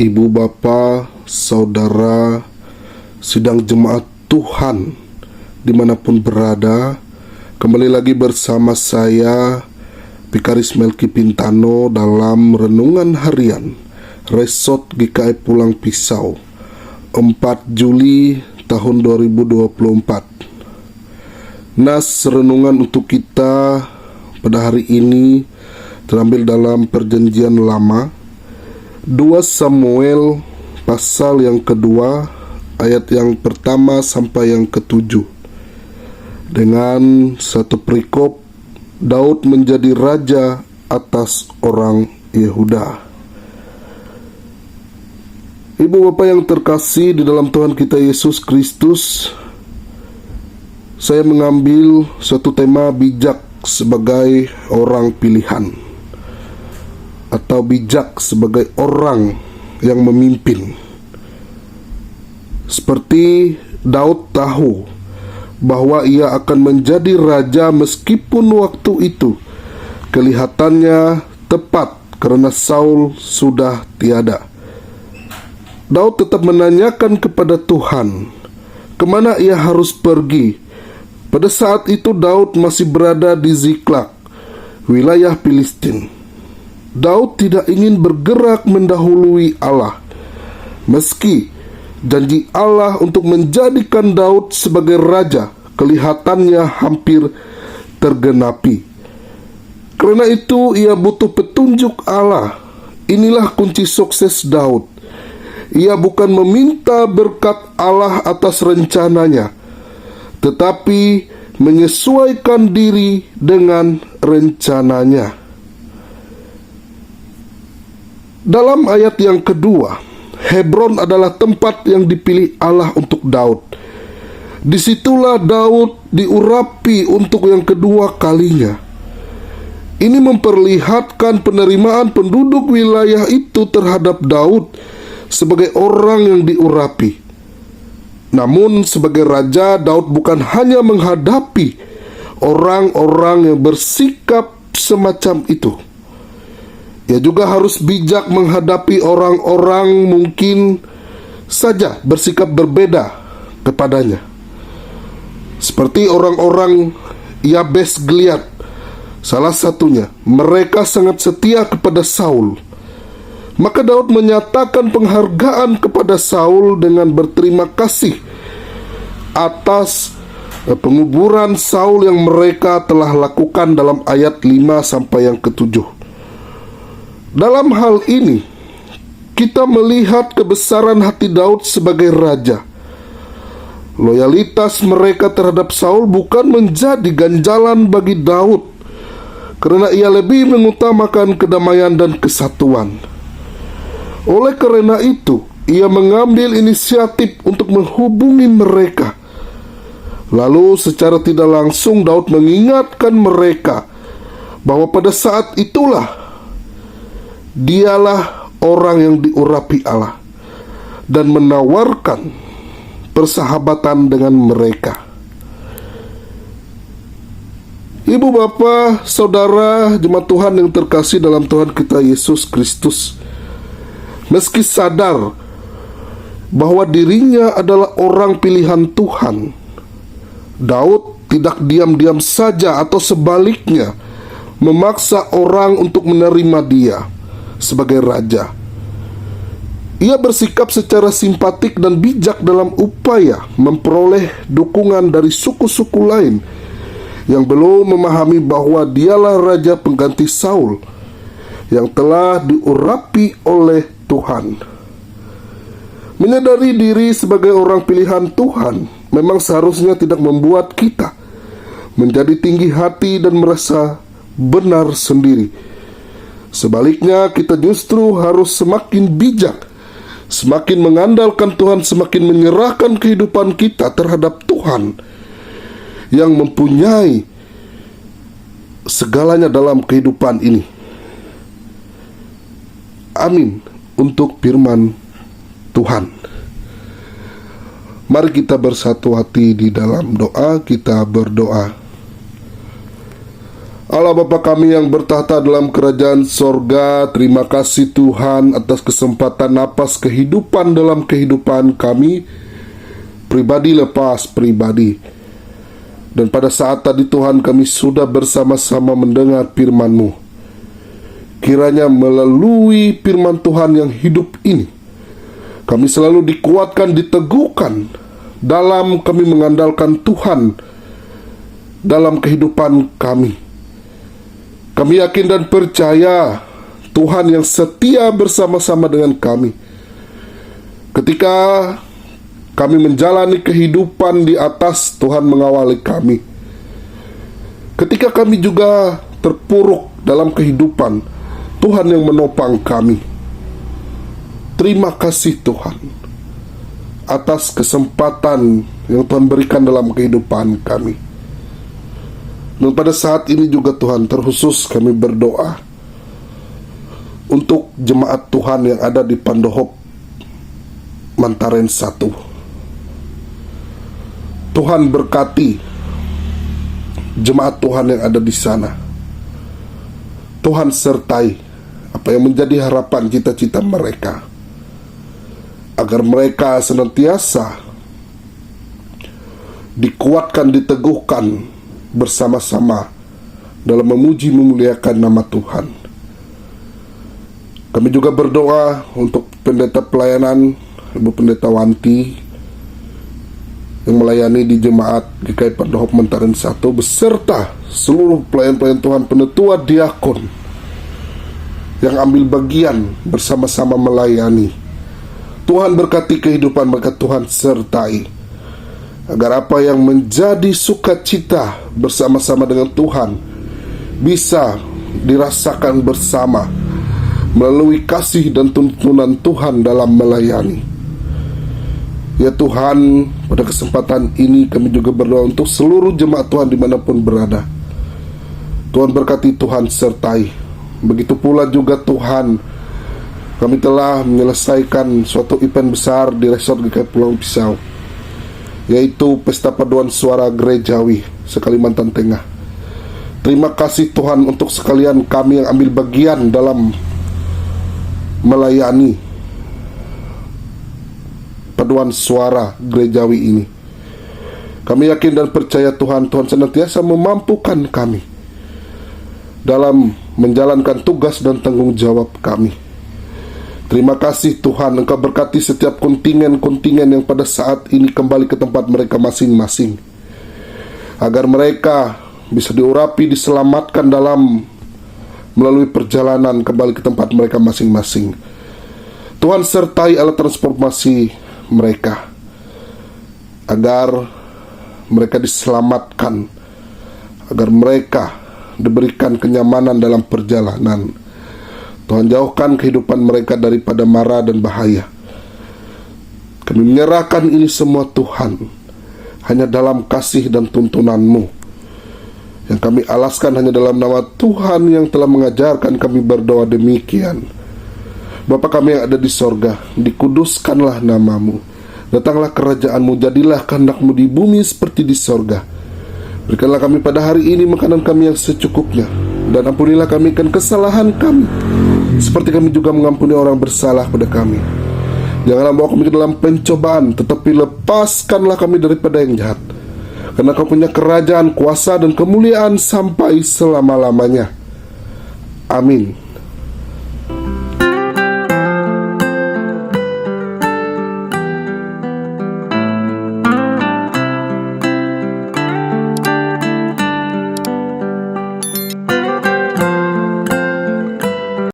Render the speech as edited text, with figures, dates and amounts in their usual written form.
ibu bapa, saudara, sidang jemaat Tuhan dimanapun berada. Kembali lagi bersama saya, Vikaris Melki Pintano, dalam Renungan Harian Resort GKI Pulang Pisau 4 Juli tahun 2024. Nas renungan untuk kita pada hari ini terambil dalam Perjanjian Lama, 2 Samuel pasal yang kedua, ayat yang pertama sampai yang ketujuh. Dengan satu perikop, Daud menjadi raja atas orang Yehuda. Ibu bapak yang terkasih di dalam Tuhan kita Yesus Kristus, saya mengambil satu tema bijak sebagai orang pilihan, atau bijak sebagai orang yang memimpin. Seperti Daud tahu bahwa ia akan menjadi raja meskipun waktu itu kelihatannya tepat karena Saul sudah tiada. Daud tetap menanyakan kepada Tuhan kemana ia harus pergi. Pada saat itu Daud masih berada di Ziklag, wilayah Filistin. Daud tidak ingin bergerak mendahului Allah, meski janji Allah untuk menjadikan Daud sebagai raja kelihatannya hampir tergenapi. Karena itu ia butuh petunjuk Allah. Inilah kunci sukses Daud. Ia bukan meminta berkat Allah atas rencananya, tetapi menyesuaikan diri dengan rencananya. Dalam ayat yang kedua, Hebron adalah tempat yang dipilih Allah untuk Daud. Disitulah Daud diurapi untuk yang kedua kalinya. Ini memperlihatkan penerimaan penduduk wilayah itu terhadap Daud sebagai orang yang diurapi. Namun sebagai raja, Daud bukan hanya menghadapi orang-orang yang bersikap semacam itu. Ia juga harus bijak menghadapi orang-orang mungkin saja bersikap berbeda kepadanya. Seperti orang-orang Yabes Gilead, salah satunya. Mereka sangat setia kepada Saul. Maka Daud menyatakan penghargaan kepada Saul dengan berterima kasih atas penguburan Saul yang mereka telah lakukan dalam ayat 5 sampai yang ke-7. Dalam hal ini, kita melihat kebesaran hati Daud sebagai raja. Loyalitas mereka terhadap Saul bukan menjadi ganjalan bagi Daud, karena ia lebih mengutamakan kedamaian dan kesatuan. Oleh karena itu, ia mengambil inisiatif untuk menghubungi mereka. Lalu secara tidak langsung Daud mengingatkan mereka bahwa pada saat itulah dialah orang yang diurapi Allah, dan menawarkan persahabatan dengan mereka. Ibu bapa, saudara, jemaat Tuhan yang terkasih dalam Tuhan kita Yesus Kristus, meski sadar bahwa dirinya adalah orang pilihan Tuhan, Daud tidak diam-diam saja atau sebaliknya memaksa orang untuk menerima dia sebagai raja. Ia bersikap secara simpatik dan bijak dalam upaya memperoleh dukungan dari suku-suku lain yang belum memahami bahwa dialah raja pengganti Saul yang telah diurapi oleh Tuhan. Menyadari diri sebagai orang pilihan Tuhan memang seharusnya tidak membuat kita menjadi tinggi hati dan merasa benar sendiri. Sebaliknya, kita justru harus semakin bijak, semakin mengandalkan Tuhan, semakin menyerahkan kehidupan kita terhadap Tuhan yang mempunyai segalanya dalam kehidupan ini. Amin untuk firman Tuhan. Mari kita bersatu hati di dalam doa. Kita berdoa. Allah Bapa kami yang bertahta dalam kerajaan sorga, terima kasih Tuhan atas kesempatan napas kehidupan dalam kehidupan kami, pribadi lepas pribadi. Dan pada saat tadi Tuhan kami sudah bersama-sama mendengar firman-Mu. Kiranya melalui firman Tuhan yang hidup ini, kami selalu dikuatkan, diteguhkan dalam kami mengandalkan Tuhan dalam kehidupan kami. Kami yakin dan percaya Tuhan yang setia bersama-sama dengan kami. Ketika kami menjalani kehidupan di atas, Tuhan mengawali kami. Ketika kami juga terpuruk dalam kehidupan, Tuhan yang menopang kami. Terima kasih Tuhan atas kesempatan yang Tuhan berikan dalam kehidupan kami. Dan pada saat ini juga Tuhan, terkhusus kami berdoa untuk jemaat Tuhan yang ada di Pandohop Mantaren 1. Tuhan berkati jemaat Tuhan yang ada di sana. Tuhan sertai apa yang menjadi harapan cita-cita mereka, agar mereka senantiasa dikuatkan, diteguhkan bersama-sama dalam memuji memuliakan nama Tuhan. Kami juga berdoa untuk pendeta pelayanan Ibu Pendeta Wanti yang melayani di jemaat GKI Pandohop Mantaren 1 beserta seluruh pelayan-pelayan Tuhan, penetua diakon yang ambil bagian bersama-sama melayani. Tuhan berkati kehidupan mereka, Tuhan sertai, agar apa yang menjadi sukacita bersama-sama dengan Tuhan bisa dirasakan bersama melalui kasih dan tuntunan Tuhan dalam melayani. Ya Tuhan, pada kesempatan ini kami juga berdoa untuk seluruh jemaat Tuhan dimanapun berada. Tuhan berkati, Tuhan sertai. Begitu pula juga Tuhan, kami telah menyelesaikan suatu event besar di Resort GKI Pulau Pisau, yaitu Pesta Paduan Suara Gerejawi se-Kalimantan Tengah. Terima kasih Tuhan untuk sekalian kami yang ambil bagian dalam melayani paduan suara gerejawi ini. Kami yakin dan percaya Tuhan senantiasa memampukan kami dalam menjalankan tugas dan tanggung jawab kami. Terima kasih Tuhan, Engkau berkati setiap kontingen-kontingen yang pada saat ini kembali ke tempat mereka masing-masing, agar mereka bisa diurapi, diselamatkan dalam melalui perjalanan kembali ke tempat mereka masing-masing. Tuhan sertai alat transformasi mereka, agar mereka diselamatkan, agar mereka diberikan kenyamanan dalam perjalanan. Tuhan jauhkan kehidupan mereka daripada mara dan bahaya. Kami menyerahkan ini semua Tuhan, hanya dalam kasih dan tuntunan-Mu, yang kami alaskan hanya dalam nama Tuhan yang telah mengajarkan kami berdoa demikian. Bapa kami yang ada di sorga, dikuduskanlah nama-Mu, datanglah kerajaan-Mu, jadilah kehendak-Mu di bumi seperti di sorga. Berikanlah kami pada hari ini makanan kami yang secukupnya, dan ampunilah kami akan kesalahan kami, seperti kami juga mengampuni orang bersalah pada kami. Janganlah bawa kami ke dalam pencobaan, tetapi lepaskanlah kami daripada yang jahat. Karena Kau punya kerajaan, kuasa, dan kemuliaan sampai selama-lamanya. Amin.